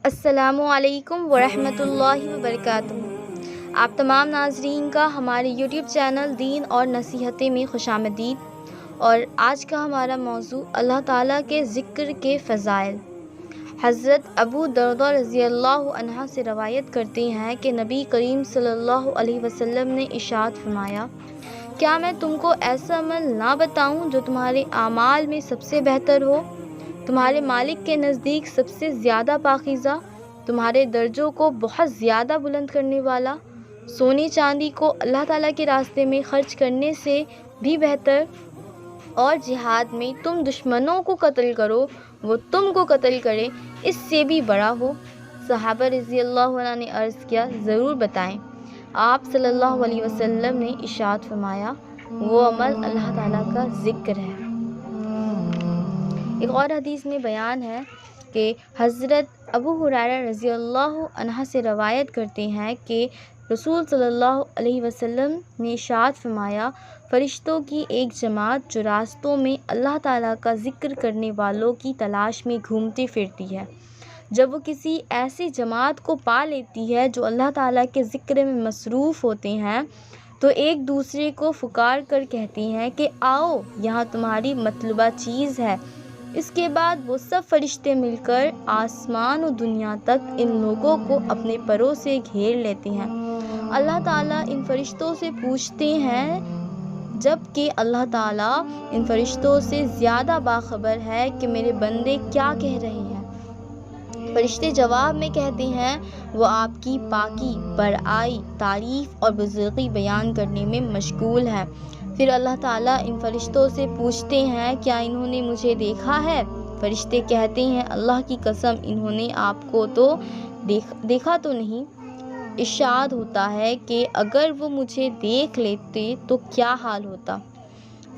السلام علیکم ورحمۃ اللہ وبرکاتہ۔ آپ تمام ناظرین کا ہمارے یوٹیوب چینل دین اور نصیحتیں میں خوش آمدید۔ اور آج کا ہمارا موضوع اللہ تعالیٰ کے ذکر کے فضائل۔ حضرت ابو درداء رضی اللہ عنہ سے روایت کرتے ہیں کہ نبی کریم صلی اللہ علیہ وسلم نے ارشاد فرمایا، کیا میں تم کو ایسا عمل نہ بتاؤں جو تمہارے اعمال میں سب سے بہتر ہو، تمہارے مالک کے نزدیک سب سے زیادہ پاکیزہ، تمہارے درجوں کو بہت زیادہ بلند کرنے والا، سونے چاندی کو اللہ تعالیٰ کے راستے میں خرچ کرنے سے بھی بہتر، اور جہاد میں تم دشمنوں کو قتل کرو وہ تم کو قتل کرے اس سے بھی بڑا ہو؟ صحابہ رضی اللہ عنہ نے عرض کیا، ضرور بتائیں۔ آپ صلی اللہ علیہ وسلم نے ارشاد فرمایا، وہ عمل اللہ تعالیٰ کا ذکر ہے۔ ایک اور حدیث میں بیان ہے کہ حضرت ابو ہریرہ رضی اللہ عنہ سے روایت کرتے ہیں کہ رسول صلی اللہ علیہ وسلم نے ارشاد فرمایا، فرشتوں کی ایک جماعت جو راستوں میں اللہ تعالیٰ کا ذکر کرنے والوں کی تلاش میں گھومتی پھرتی ہے، جب وہ کسی ایسی جماعت کو پا لیتی ہے جو اللہ تعالیٰ کے ذکر میں مصروف ہوتے ہیں تو ایک دوسرے کو پکار کر کہتی ہیں کہ آؤ یہاں تمہاری مطلوبہ چیز ہے۔ اس کے بعد وہ سب فرشتے مل کر آسمان و دنیا تک ان لوگوں کو اپنے پروں سے گھیر لیتے ہیں۔ اللہ تعالیٰ ان فرشتوں سے پوچھتے ہیں، جب کہ اللہ تعالیٰ ان فرشتوں سے زیادہ باخبر ہے کہ میرے بندے کیا کہہ رہے ہیں۔ فرشتے جواب میں کہتے ہیں، وہ آپ کی پاکی، بڑائی، تعریف اور بزرگی بیان کرنے میں مشغول ہے۔ پھر اللہ تعالیٰ ان فرشتوں سے پوچھتے ہیں، کیا انہوں نے مجھے دیکھا ہے؟ فرشتے کہتے ہیں، اللہ کی قسم انہوں نے آپ کو تو دیکھا تو نہیں۔ ارشاد ہوتا ہے کہ اگر وہ مجھے دیکھ لیتے تو کیا حال ہوتا؟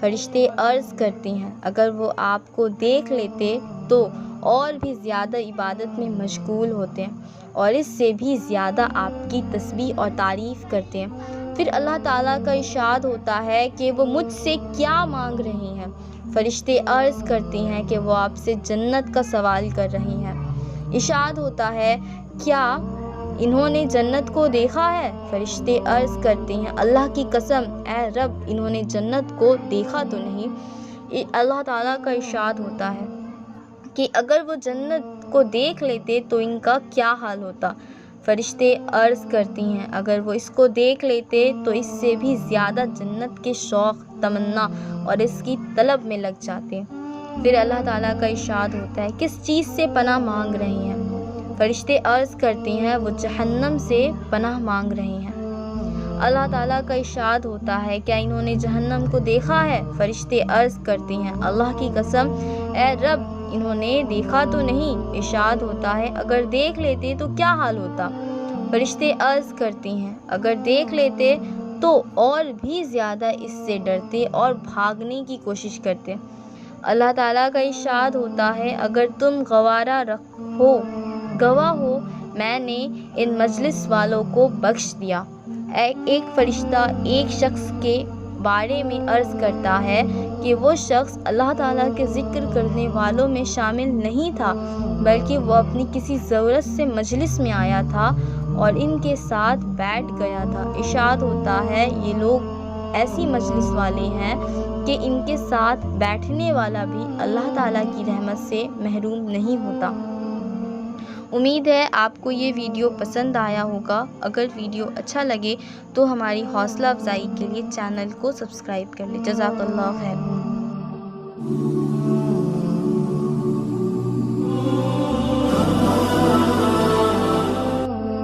فرشتے عرض کرتے ہیں، اگر وہ آپ کو دیکھ لیتے تو اور بھی زیادہ عبادت میں مشغول ہوتے اور اس سے بھی زیادہ آپ کی تسبیح اور تعریف کرتے ہیں۔ پھر اللہ تعالیٰ کا ارشاد ہوتا ہے کہ وہ مجھ سے کیا مانگ رہے ہیں؟ فرشتے عرض کرتے ہیں کہ وہ آپ سے جنت کا سوال کر رہے ہیں۔ ارشاد ہوتا ہے، کیا انہوں نے جنت کو دیکھا ہے؟ فرشتے عرض کرتے ہیں، اللہ کی قسم اے رب انہوں نے جنت کو دیکھا تو نہیں۔ اللہ تعالیٰ کا ارشاد ہوتا ہے کہ اگر وہ جنت کو دیکھ لیتے تو ان کا کیا حال ہوتا؟ فرشتے عرض کرتی ہیں، اگر وہ اس کو دیکھ لیتے تو اس سے بھی زیادہ جنت کے شوق، تمنا اور اس کی طلب میں لگ جاتے۔ پھر اللہ تعالیٰ کا ارشاد ہوتا ہے، کس چیز سے پناہ مانگ رہے ہیں؟ فرشتے عرض کرتے ہیں، وہ جہنم سے پناہ مانگ رہے ہیں۔ اللہ تعالیٰ کا ارشاد ہوتا ہے، کیا انہوں نے جہنم کو دیکھا ہے؟ فرشتے عرض کرتے ہیں، اللہ کی قسم اے رب انہوں نے دیکھا تو نہیں۔ ارشاد ہوتا ہے، اگر دیکھ لیتے تو کیا حال ہوتا؟ فرشتے عرض کرتے ہیں، اگر دیکھ لیتے تو اور بھی زیادہ اس سے ڈرتے اور بھاگنے کی کوشش کرتے۔ اللہ تعالیٰ کا ارشاد ہوتا ہے، اگر تم گواہ ہو میں نے ان مجلس والوں کو بخش دیا۔ ایک فرشتہ ایک شخص کے بارے میں عرض کرتا ہے کہ وہ شخص اللہ تعالیٰ کے ذکر کرنے والوں میں شامل نہیں تھا، بلکہ وہ اپنی کسی ضرورت سے مجلس میں آیا تھا اور ان کے ساتھ بیٹھ گیا تھا۔ ارشاد ہوتا ہے، یہ لوگ ایسی مجلس والے ہیں کہ ان کے ساتھ بیٹھنے والا بھی اللہ تعالیٰ کی رحمت سے محروم نہیں ہوتا۔ امید ہے آپ کو یہ ویڈیو پسند آیا ہوگا۔ اگر ویڈیو اچھا لگے تو ہماری حوصلہ افزائی کے لیے چینل کو سبسکرائب کر لیں۔ جزاک اللہ خیر۔